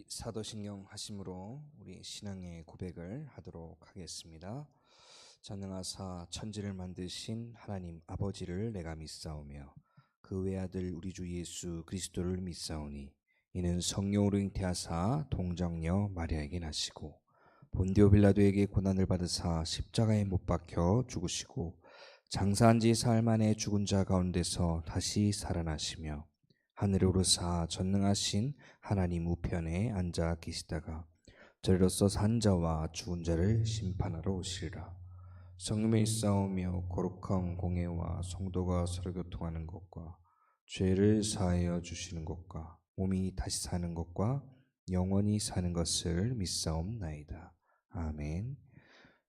사도신경 하심으로 우리 신앙의 고백을 하도록 하겠습니다. 전능하사 천지를 만드신 하나님 아버지를 내가 믿사오며 그 외아들 우리 주 예수 그리스도를 믿사오니 이는 성령으로 잉태하사 동정녀 마리아에게 나시고 본디오 빌라도에게 고난을 받으사 십자가에 못 박혀 죽으시고 장사한 지 사흘 만에 죽은 자 가운데서 다시 살아나시며 하늘에 오르사 전능하신 하나님 우편에 앉아 계시다가 저리로서 산 자와 죽은 자를 심판하러 오시리라. 성령이 싸우며 거룩한 공회와 성도가 서로 교통하는 것과 죄를 사하여 주시는 것과 몸이 다시 사는 것과 영원히 사는 것을 믿사옵나이다. 아멘.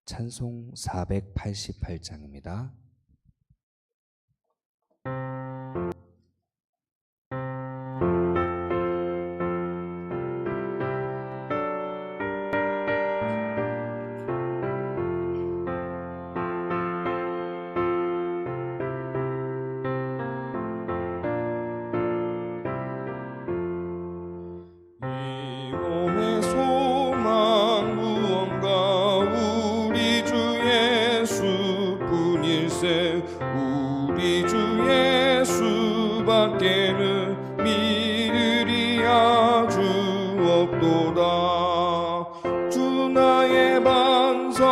찬송 488장입니다. 우리 주 예수밖에는 믿으리 아주 없도다. 주 나의 반석이시니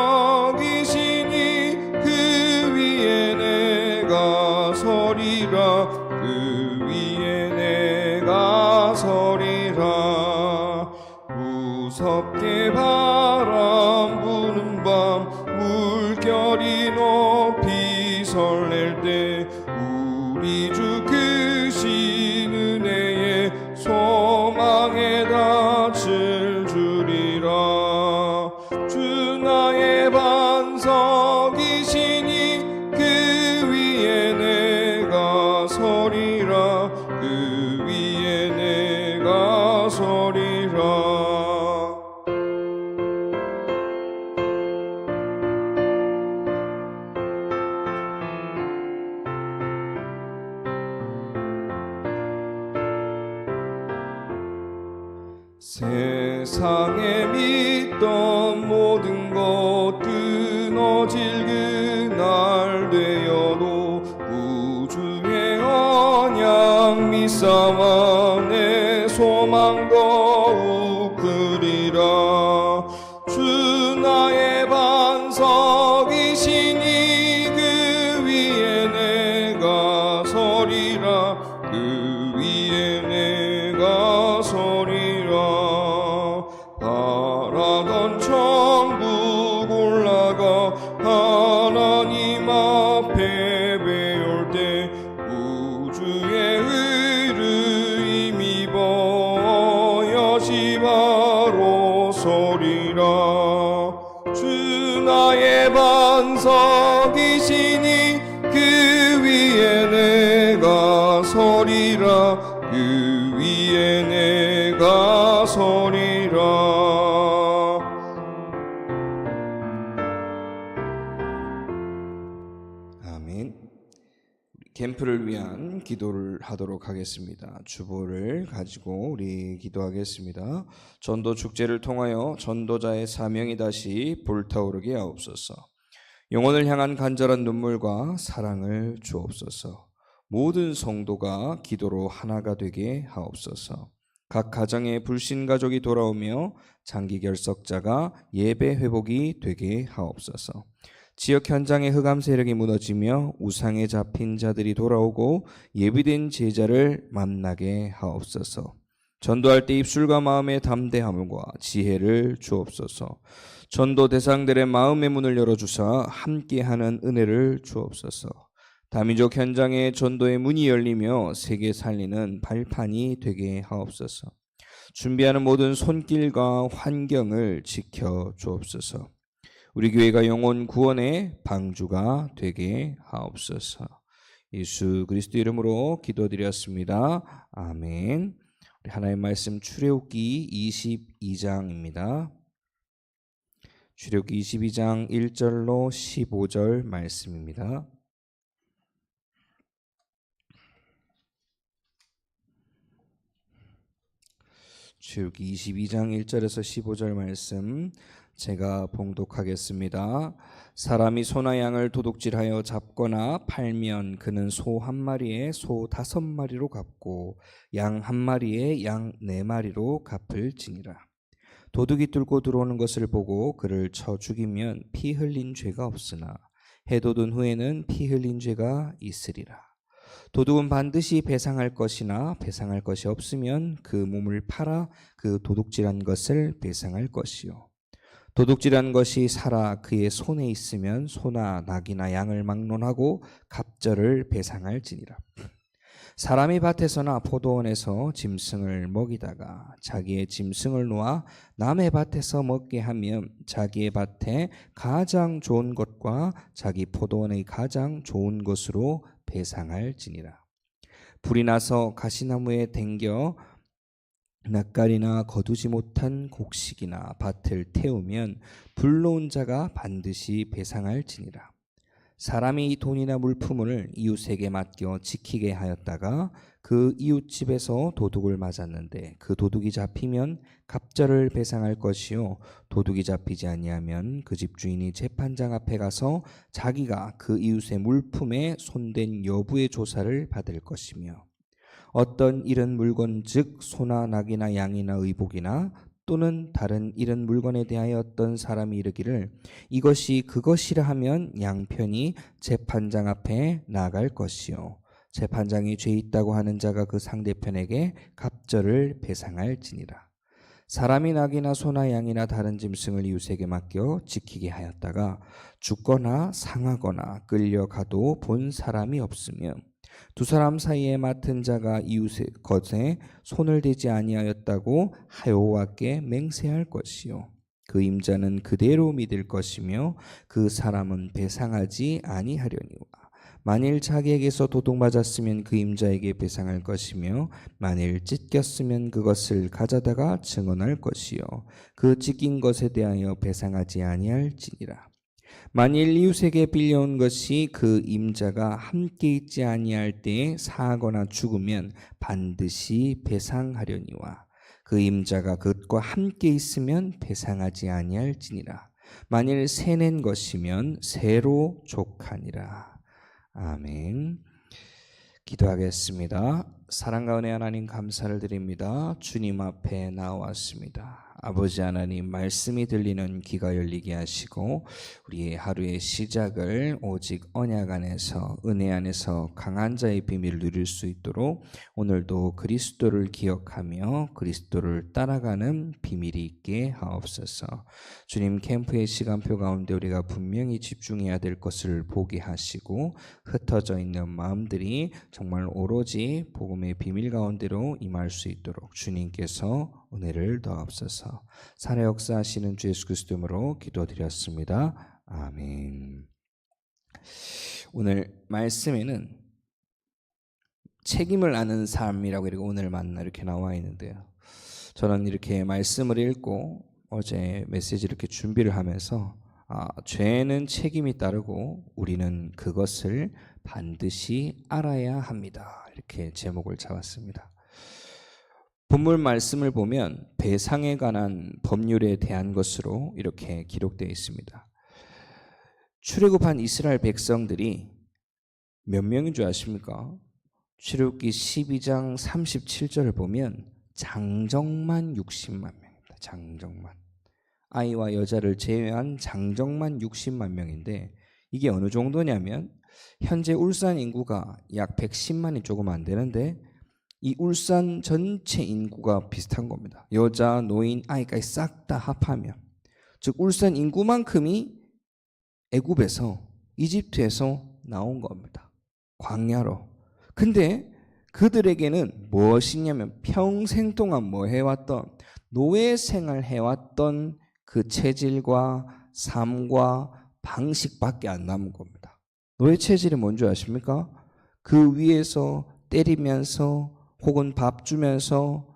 그 위에 내가 서리라. 그 위에 내가 서리라. 무섭게 바람 부는 밤 물결이 높이 설렐 때 우리 주 크신 은혜에 소망에 닿을 줄이라. 주 나의 반석이시니 그 위에 내가 서리라. 그 위에 내가 서리라. 세상에 믿던 모든 것 끊어질 그날 되어도 우주의 언약 믿사와 내 소망 더욱 크리라. 주 나의 반석이시니 그 위에 내가 서리라. 그 위에 내가 서리라. 바라던 천국 올라가 하나님 앞에 배울 때 우주의 의를 힘입어 여시 바로 서리라. 주 나의 반석이시니 그 위에 내가 서리라. 그 위에 내가 서리라. 아멘. 캠프를 위한 기도를 하도록 하겠습니다. 주보를 가지고 우리 기도하겠습니다. 전도 축제를 통하여 전도자의 사명이 다시 불타오르게 하옵소서. 영혼을 향한 간절한 눈물과 사랑을 주옵소서. 모든 성도가 기도로 하나가 되게 하옵소서. 각 가정의 불신 가족이 돌아오며 장기 결석자가 예배 회복이 되게 하옵소서. 지역 현장의 흑암 세력이 무너지며 우상에 잡힌 자들이 돌아오고 예비된 제자를 만나게 하옵소서. 전도할 때 입술과 마음의 담대함과 지혜를 주옵소서. 전도 대상들의 마음의 문을 열어주사 함께하는 은혜를 주옵소서. 다민족 현장에 전도의 문이 열리며 세계 살리는 발판이 되게 하옵소서. 준비하는 모든 손길과 환경을 지켜 주옵소서. 우리 교회가 영혼 구원의 방주가 되게 하옵소서. 예수 그리스도 이름으로 기도드렸습니다. 아멘. 우리 하나님의 말씀 출애굽기 22장입니다. 출애굽기 22장 1절로 15절 말씀입니다. 출애굽기 22장 1절에서 15절 말씀 제가 봉독하겠습니다. 사람이 소나 양을 도둑질하여 잡거나 팔면 그는 소 한 마리에 소 5마리로 갚고 양 한 마리에 양 4마리로 갚을지니라. 도둑이 뚫고 들어오는 것을 보고 그를 쳐 죽이면 피 흘린 죄가 없으나 해 돋은 후에는 피 흘린 죄가 있으리라. 도둑은 반드시 배상할 것이나 배상할 것이 없으면 그 몸을 팔아 그 도둑질한 것을 배상할 것이요. 도둑질한 것이 살아 그의 손에 있으면 소나 낙이나 양을 막론하고 갑절을 배상할지니라. 사람이 밭에서나 포도원에서 짐승을 먹이다가 자기의 짐승을 놓아 남의 밭에서 먹게 하면 자기의 밭에 가장 좋은 것과 자기 포도원의 가장 좋은 것으로 배상할지니라. 불이 나서 가시나무에 댕겨 낯가리나 거두지 못한 곡식이나 밭을 태우면 불러온 자가 반드시 배상할지니라. 사람이 돈이나 물품을 이웃에게 맡겨 지키게 하였다가 그 이웃 집에서 도둑을 맞았는데 그 도둑이 잡히면 갑절을 배상할 것이요, 도둑이 잡히지 아니하면 그 집 주인이 재판장 앞에 가서 자기가 그 이웃의 물품에 손댄 여부의 조사를 받을 것이며, 어떤 잃은 물건 즉 소나 낙이나 양이나 의복이나 또는 다른 잃은 물건에 대하여 어떤 사람이 이르기를 이것이 그것이라 하면 양편이 재판장 앞에 나갈 것이요, 재판장이 죄 있다고 하는 자가 그 상대편에게 갑절을 배상할지니라. 사람이 낙이나 소나 양이나 다른 짐승을 이웃에게 맡겨 지키게 하였다가 죽거나 상하거나 끌려가도 본 사람이 없으면 두 사람 사이에 맡은 자가 이웃의 것에 손을 대지 아니하였다고 여호와께 맹세할 것이요, 그 임자는 그대로 믿을 것이며 그 사람은 배상하지 아니하려니와. 만일 자기에게서 도둑 맞았으면 그 임자에게 배상할 것이며 만일 찢겼으면 그것을 가져다가 증언할 것이요, 그 찢긴 것에 대하여 배상하지 아니할지니라. 만일 이웃에게 빌려온 것이 그 임자가 함께 있지 아니할 때에 사하거나 죽으면 반드시 배상하려니와 그 임자가 그것과 함께 있으면 배상하지 아니할지니라. 만일 새낸 것이면 새로 족하니라. 아멘. 기도하겠습니다. 사랑과 은혜 하나님 감사를 드립니다. 주님 앞에 나왔습니다. 아버지 하나님, 말씀이 들리는 귀가 열리게 하시고 우리의 하루의 시작을 오직 언약 안에서 은혜 안에서 강한 자의 비밀을 누릴 수 있도록 오늘도 그리스도를 기억하며 그리스도를 따라가는 비밀이 있게 하옵소서. 주님, 캠프의 시간표 가운데 우리가 분명히 집중해야 될 것을 보게 하시고 흩어져 있는 마음들이 정말 오로지 복음의 비밀 가운데로 임할 수 있도록 주님께서 은혜를 더하옵소서. 살아 역사하시는 주 예수 그리스도 이름으로 기도드렸습니다. 아멘. 오늘 말씀에는 책임을 아는 삶이라고 오늘 만나 이렇게 나와 있는데요. 저는 이렇게 말씀을 읽고 어제 메시지 이렇게 준비를 하면서 죄는 책임이 따르고 우리는 그것을 반드시 알아야 합니다. 이렇게 제목을 잡았습니다. 본문 말씀을 보면 배상에 관한 법률에 대한 것으로 이렇게 기록되어 있습니다. 출애굽한 이스라엘 백성들이 몇 명인 줄 아십니까? 출애굽기 12장 37절을 보면 장정만 60만 명입니다. 장정만. 아이와 여자를 제외한 장정만 60만 명인데 이게 어느 정도냐면 현재 울산 인구가 약 110만이 조금 안 되는데 이 울산 전체 인구가 비슷한 겁니다. 여자, 노인, 아이까지 싹 다 합하면, 즉 울산 인구만큼이 애굽에서 이집트에서 나온 겁니다. 광야로. 근데 그들에게는 무엇이냐면 평생 동안 뭐 해왔던 노예 생활 해왔던 그 체질과 삶과 방식밖에 안 남은 겁니다. 노예 체질이 뭔지 아십니까? 그 위에서 때리면서 혹은 밥 주면서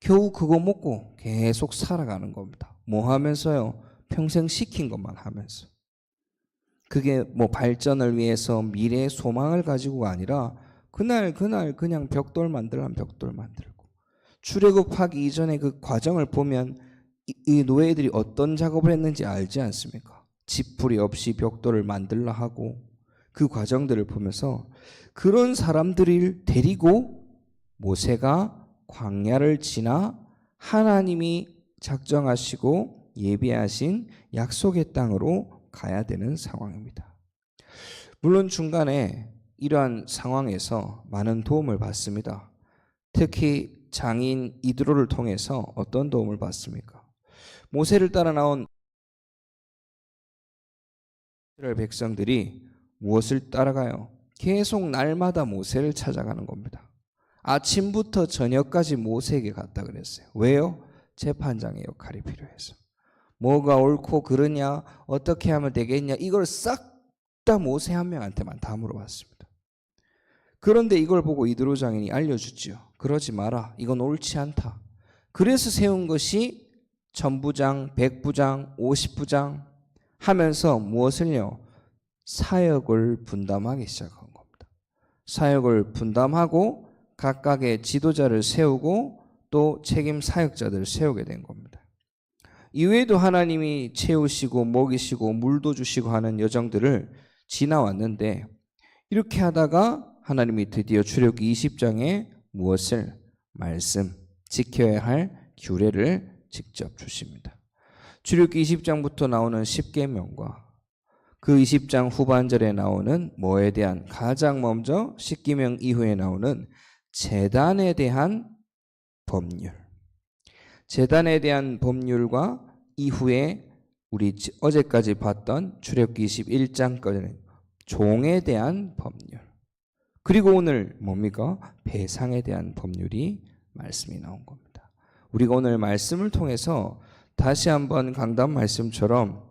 겨우 그거 먹고 계속 살아가는 겁니다. 뭐 하면서요? 평생 시킨 것만 하면서. 그게 뭐 발전을 위해서 미래의 소망을 가지고가 아니라 그날 그냥 벽돌 만들고 출애굽하기 이전에 그 과정을 보면 이 노예들이 어떤 작업을 했는지 알지 않습니까? 지푸리 없이 벽돌을 만들라 하고 그 과정들을 보면서 그런 사람들을 데리고 모세가 광야를 지나 하나님이 작정하시고 예비하신 약속의 땅으로 가야 되는 상황입니다. 물론 중간에 이러한 상황에서 많은 도움을 받습니다. 특히 장인 이드로를 통해서 어떤 도움을 받습니까? 모세를 따라 나온 이스라엘 백성들이 무엇을 따라가요? 계속 날마다 모세를 찾아가는 겁니다. 아침부터 저녁까지 모세에게 갔다 그랬어요. 왜요? 재판장의 역할이 필요해서. 뭐가 옳고 그르냐, 어떻게 하면 되겠냐, 이걸 싹 다 모세 한 명한테만 다 물어봤습니다. 그런데 이걸 보고 이드로 장인이 알려주지요. 그러지 마라. 이건 옳지 않다. 그래서 세운 것이 천부장, 백부장, 50부장 하면서 무엇을요? 사역을 분담하기 시작한 겁니다. 사역을 분담하고 각각의 지도자를 세우고 또 책임 사역자들을 세우게 된 겁니다. 이외에도 하나님이 채우시고 먹이시고 물도 주시고 하는 여정들을 지나왔는데 이렇게 하다가 하나님이 드디어 출애굽기 20장에 무엇을? 말씀, 지켜야 할 규례를 직접 주십니다. 출애굽기 20장부터 나오는 10계명과 그 20장 후반절에 나오는 뭐에 대한 가장 먼저 10계명 이후에 나오는 제단에 대한 법률. 제단에 대한 법률과 이후에 우리 어제까지 봤던 출애굽기 21장까지는 종에 대한 법률. 그리고 오늘 뭡니까? 배상에 대한 법률이 말씀이 나온 겁니다. 우리가 오늘 말씀을 통해서 다시 한번 강단 말씀처럼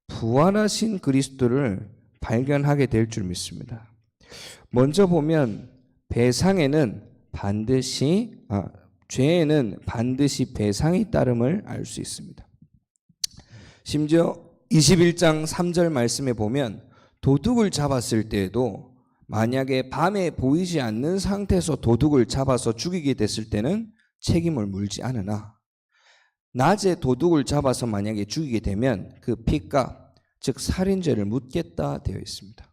부활하신 그리스도를 발견하게 될 줄 믿습니다. 먼저 보면 배상에는 죄에는 반드시 배상이 따름을 알 수 있습니다. 심지어 21장 3절 말씀에 보면 도둑을 잡았을 때에도 만약에 밤에 보이지 않는 상태에서 도둑을 잡아서 죽이게 됐을 때는 책임을 물지 않으나 낮에 도둑을 잡아서 만약에 죽이게 되면 그 피값, 즉 살인죄를 묻겠다 되어 있습니다.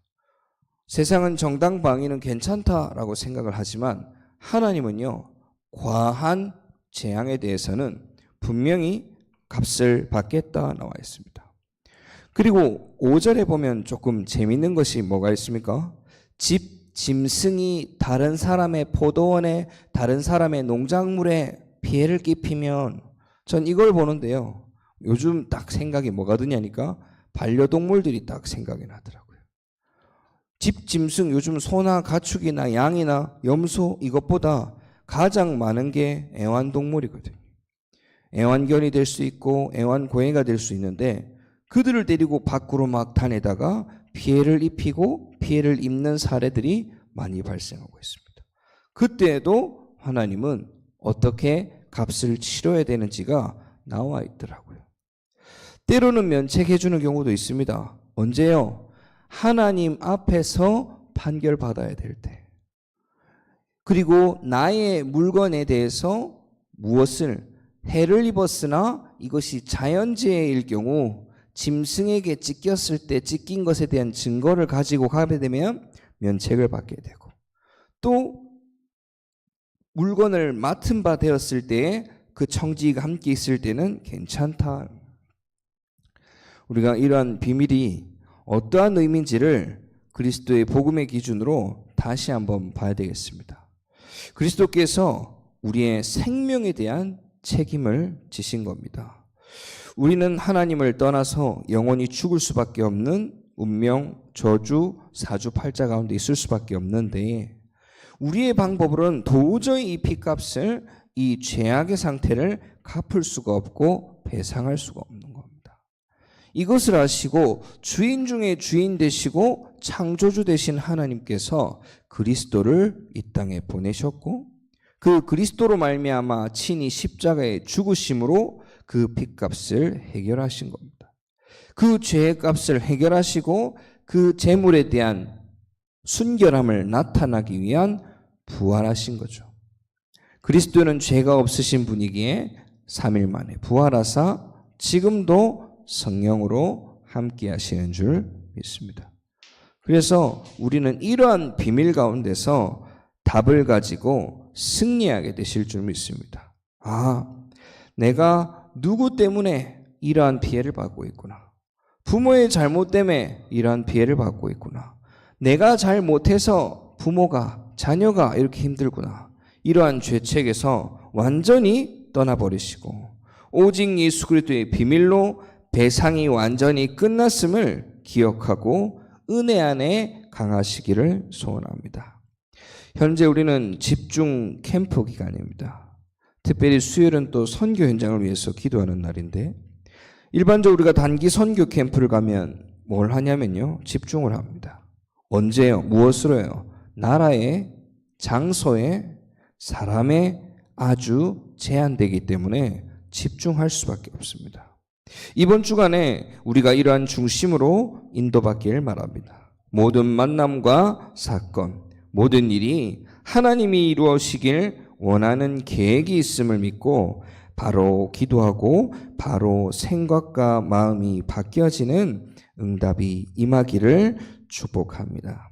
세상은 정당방위는 괜찮다라고 생각을 하지만 하나님은요, 과한 재앙에 대해서는 분명히 값을 받겠다 나와 있습니다. 그리고 5절에 보면 조금 재밌는 것이 뭐가 있습니까? 짐승이 다른 사람의 포도원에, 다른 사람의 농작물에 피해를 끼치면 전 이걸 보는데요. 요즘 딱 생각이 뭐가 드냐니까 반려동물들이 딱 생각이 나더라고요. 짐승, 요즘 소나 가축이나 양이나 염소 이것보다 가장 많은 게 애완동물이거든요. 애완견이 될 수 있고 애완고양이가 될 수 있는데 그들을 데리고 밖으로 막 다니다가 피해를 입히고 피해를 입는 사례들이 많이 발생하고 있습니다. 그때에도 하나님은 어떻게 값을 치러야 되는지가 나와 있더라고요. 때로는 면책해 주는 경우도 있습니다. 언제요? 하나님 앞에서 판결받아야 될 때. 그리고 나의 물건에 대해서 무엇을 해를 입었으나 이것이 자연재해일 경우 짐승에게 찢겼을 때 찢긴 것에 대한 증거를 가지고 가게 되면 면책을 받게 되고 또 물건을 맡은 바 되었을 때에 그 청지기가 함께 있을 때는 괜찮다. 우리가 이러한 비밀이 어떠한 의미인지를 그리스도의 복음의 기준으로 다시 한번 봐야 되겠습니다. 그리스도께서 우리의 생명에 대한 책임을 지신 겁니다. 우리는 하나님을 떠나서 영원히 죽을 수밖에 없는 운명, 저주, 사주팔자 가운데 있을 수밖에 없는데 우리의 방법으로는 도저히 이 피값을, 이 죄악의 상태를 갚을 수가 없고 배상할 수가 없는 겁니다. 이것을 아시고 주인 중에 주인 되시고 창조주 되신 하나님께서 그리스도를 이 땅에 보내셨고 그 그리스도로 말미암아 친히 십자가에 죽으심으로 그 핏값을 해결하신 겁니다. 그 죄의 값을 해결하시고 그 재물에 대한 순결함을 나타나기 위한 부활하신 거죠. 그리스도는 죄가 없으신 분이기에 3일 만에 부활하사 지금도 성령으로 함께 하시는 줄 믿습니다. 그래서 우리는 이러한 비밀 가운데서 답을 가지고 승리하게 되실 줄 믿습니다. 내가 누구 때문에 이러한 피해를 받고 있구나. 부모의 잘못 때문에 이러한 피해를 받고 있구나. 내가 잘못해서 부모가, 자녀가 이렇게 힘들구나. 이러한 죄책에서 완전히 떠나버리시고 오직 예수 그리스도의 비밀로 배상이 완전히 끝났음을 기억하고 은혜 안에 강하시기를 소원합니다. 현재 우리는 집중 캠프 기간입니다. 특별히 수요일은 또 선교 현장을 위해서 기도하는 날인데 일반적으로 우리가 단기 선교 캠프를 가면 뭘 하냐면요. 집중을 합니다. 언제요? 무엇으로요? 나라에, 장소에, 사람에 아주 제한되기 때문에 집중할 수밖에 없습니다. 이번 주간에 우리가 이러한 중심으로 인도받기를 바랍니다. 모든 만남과 사건, 모든 일이 하나님이 이루어지길 원하는 계획이 있음을 믿고 바로 기도하고 바로 생각과 마음이 바뀌어지는 응답이 임하기를 축복합니다.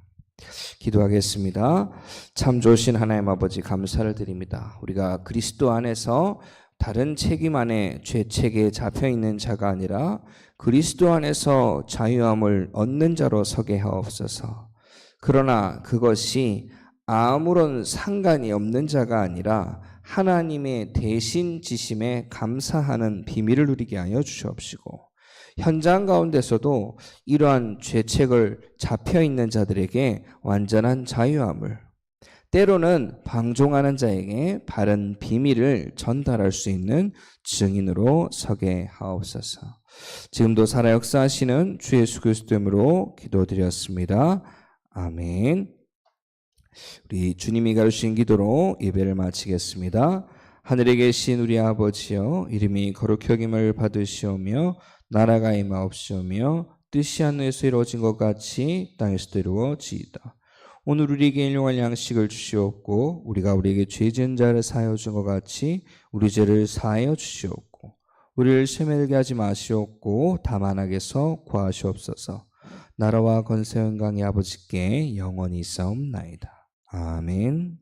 기도하겠습니다. 참 좋으신 하나님 아버지 감사를 드립니다. 우리가 그리스도 안에서 다른 책임 안에 죄책에 잡혀있는 자가 아니라 그리스도 안에서 자유함을 얻는 자로 서게 하옵소서. 그러나 그것이 아무런 상관이 없는 자가 아니라 하나님의 대신 지심에 감사하는 비밀을 누리게 하여 주시옵시고 현장 가운데서도 이러한 죄책을 잡혀있는 자들에게 완전한 자유함을 때로는 방종하는 자에게 바른 비밀을 전달할 수 있는 증인으로 서게 하옵소서. 지금도 살아 역사하시는 주 예수 그리스도 이름으로 기도드렸습니다. 아멘. 우리 주님이 가르치신 기도로 예배를 마치겠습니다. 하늘에 계신 우리 아버지여, 이름이 거룩히 여김을 받으시오며 나라가 임하옵시오며 뜻이 하늘에서 이루어진 것 같이 땅에서도 이루어지이다. 오늘 우리에게 일용할 양식을 주시옵고 우리가 우리에게 죄 지은 자를 사하여 준 것 같이 우리 죄를 사하여 주시옵고 우리를 시험에 들게 하지 마시옵고 다만 악에서 구하시옵소서. 나라와 권세 영광이 아버지께 영원히 있사옵나이다. 아멘.